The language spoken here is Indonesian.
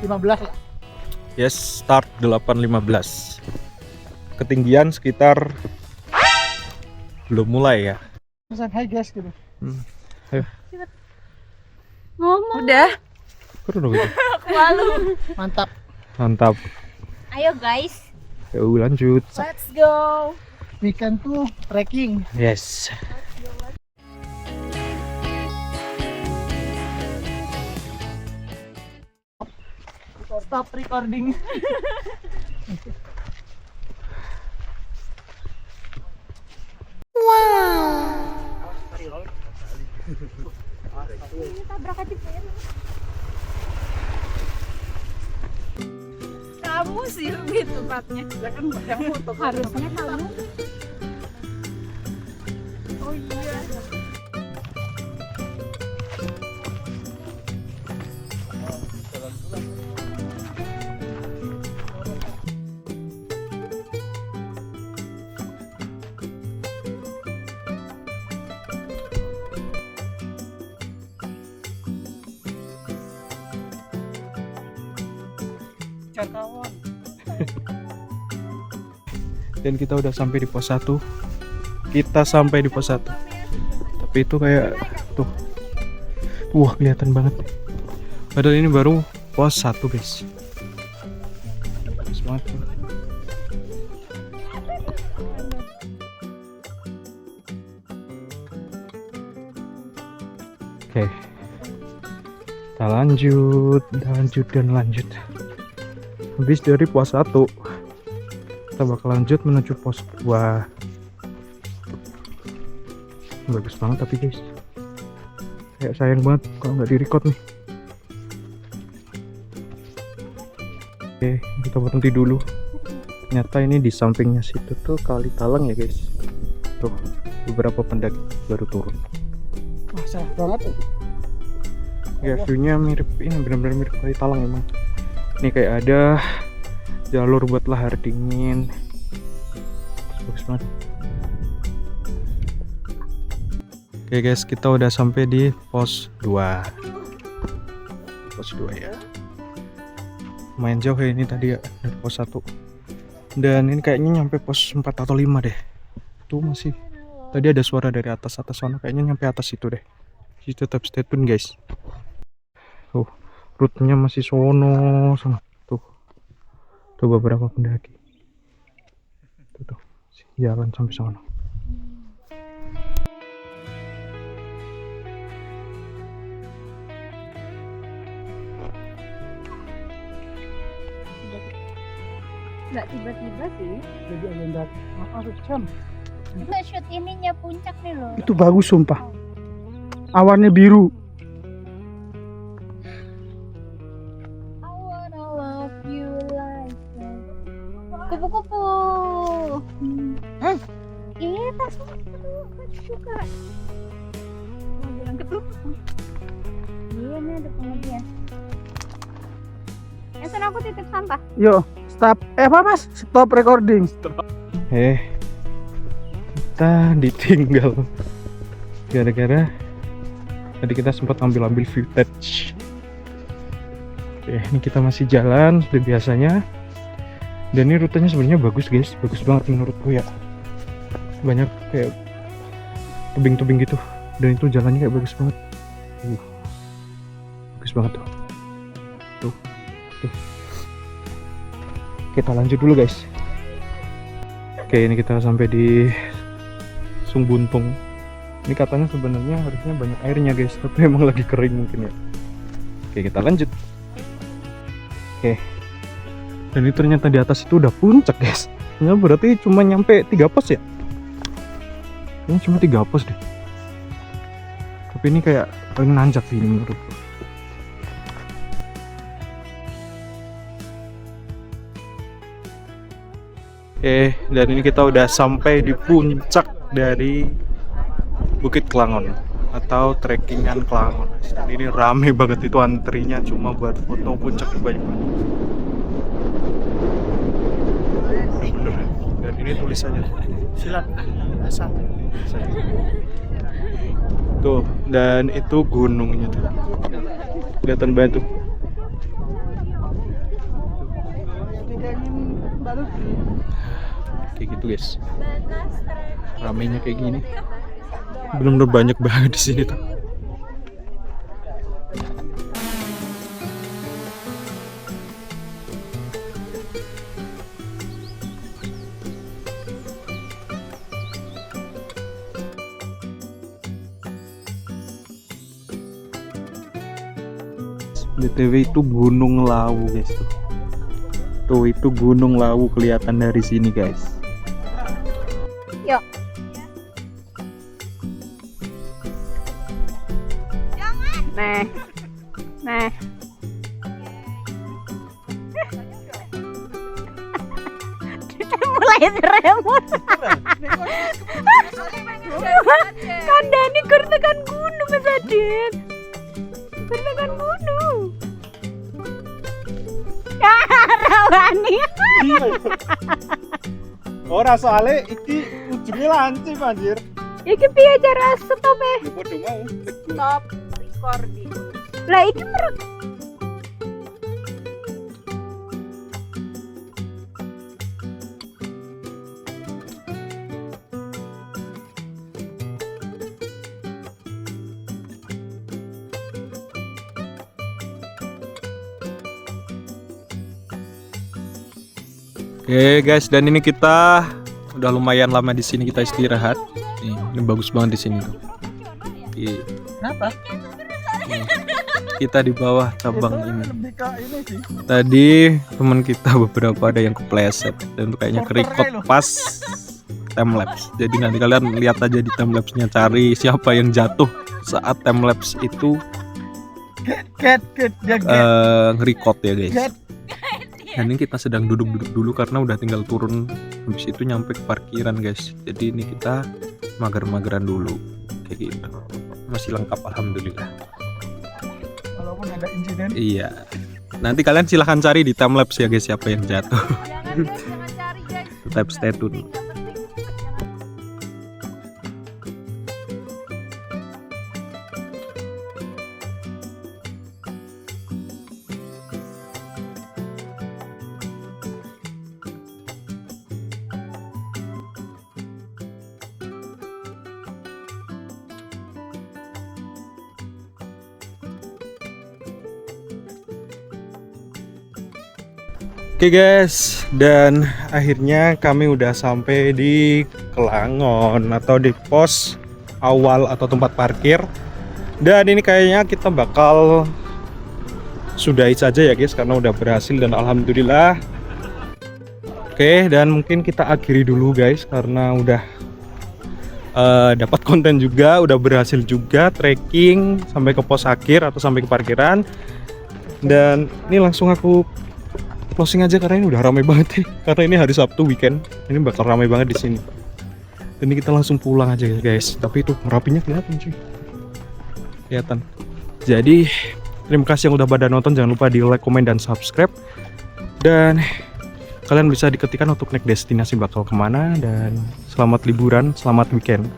15 lah. Yes, start 8.15. Ketinggian sekitar belum mulai ya. Pesan hai guys gitu. Ayo. Ngomong. Udah. Kurang dong itu. Malu. Mantap. Mantap. Ayo guys. Yuk lanjut. Let's go. Weekend tuh trekking. Yes. Stop recording. Tabrak aja kamu sih lebih tepatnya. Ya kan yang foto harusnya kamu. Oh iya. Kawan. Dan kita udah sampai di pos 1. Kita sampai di pos 1. Tapi itu kayak tuh. Wah, kelihatan banget. Padahal ini baru pos 1, guys. Semangat. Oke. Kita lanjut dan lanjut. Habis dari pos 1 kita bakal lanjut menuju pos 2. Bagus banget tapi guys, kayak sayang banget kalau nggak direcord nih. Oke, kita berhenti dulu. Ternyata ini di sampingnya situ tuh Kali Talang ya guys. Tuh beberapa pendaki baru turun. Wah, cerah banget tuh. Ya view-nya mirip, ini benar-benar mirip Kali Talang emang. Ini kayak ada jalur buat lahar dingin. Bagus banget. Oke guys, kita udah sampai di pos 2. Pos 2 ya. Lumayan jauh ya ini tadi ya dari pos 1. Dan ini kayaknya nyampe pos 4 atau 5 deh. Tuh masih. Tadi ada suara dari atas sana, kayaknya nyampe atas itu deh. Jadi tetap stay tune guys. Tuh, rutenya masih sono. Tuh beberapa pendaki. Tuh jalan sampai sono. Nggak tiba-tiba sih. Jadi agenda apa jam? Itu shoot ininya puncak nih loh. Itu bagus sumpah. Awannya biru. I wanna love you like that. Kupu-kupu. Iya, tas aku suka. Mau bilang kupu. Iya, ini ada pengajian. Yang sana aku titip sampah. Yo, stop. Apa mas? Stop recording. Kita ditinggal gara-gara tadi kita sempat ambil footage. Oke, ini kita masih jalan seperti biasanya. Dan ini rutenya sebenarnya bagus guys, bagus banget menurutku ya. Banyak kayak tebing-tebing gitu, dan itu jalannya kayak bagus banget. Bagus banget tuh. Tuh. Kita lanjut dulu guys. Oke, ini kita sampai di Sung Buntung. Ini katanya sebenarnya harusnya banyak airnya guys, tapi emang lagi kering mungkin ya. Oke, kita lanjut. Oke. Dan ini ternyata di atas itu udah puncak guys. Ya berarti cuma nyampe 3 pos ya. Ini cuma 3 pos deh. Tapi ini kayak paling nanjak sih ini menurutku. Oke, dan ini kita udah sampai di puncak dari Bukit Kelangon atau trekkingan Kelangon. Dan ini rame banget itu antrinya cuma buat foto puncak banyak banget. Bener. Dan ini tulisannya Silat. Asal. tuh, dan itu gunungnya tuh. Kelihatan banget tuh. Kayak gitu guys. Ramainya kayak gini. Bener-bener banyak banget di sini tuh. BTW itu Gunung Lawu guys tuh. Tuh itu Gunung Lawu kelihatan dari sini guys. Yuk. Nah. Nah. Mulai tremor. Kandani tekan gunung Mas Adit. Tekan gunung. Ya, rawani. Ora soalnya iki ujungnya lancip anjir. Iki piye cara stop e? Ya padha mau. Stop recording. Lah iki Oke guys, dan ini kita udah lumayan lama di sini, kita istirahat. Ini bagus banget di sini tuh. Kenapa? Kita di bawah cabang ini. Lebih ke ini sih. Tadi teman kita beberapa ada yang kepleset dan itu kayaknya kerikot pas time lapse. Jadi nanti kalian lihat aja di time lapse-nya, cari siapa yang jatuh saat time lapse itu Get ngerikot ya guys. Get. Dan ini kita sedang duduk-duduk dulu karena udah tinggal turun, habis itu nyampe ke parkiran guys. Jadi ini kita mager-mageran dulu kayak gitu. Masih lengkap alhamdulillah. Walaupun ada insiden. Iya. Nanti kalian silahkan cari di timelapse ya guys siapa yang jatuh. jangan cari guys. Tetap stay tune. Oke guys, dan akhirnya kami udah sampai di Kelangon atau di pos awal atau tempat parkir. Dan ini kayaknya kita bakal sudahi saja ya guys karena udah berhasil dan alhamdulillah. Oke, dan mungkin kita akhiri dulu guys karena udah dapat konten juga, udah berhasil juga trekking sampai ke pos akhir atau sampai ke parkiran. Dan ini langsung aku closing aja karena ini udah ramai banget nih. Karena ini hari Sabtu weekend, ini bakal ramai banget di sini. Dan ini kita langsung pulang aja ya guys. Tapi itu rapinya kelihatan cuy. Kelihatan. Jadi terima kasih yang udah pada nonton. Jangan lupa di like, komen, dan subscribe. Dan kalian bisa diketikkan untuk next destinasi bakal kemana. Dan selamat liburan, selamat weekend.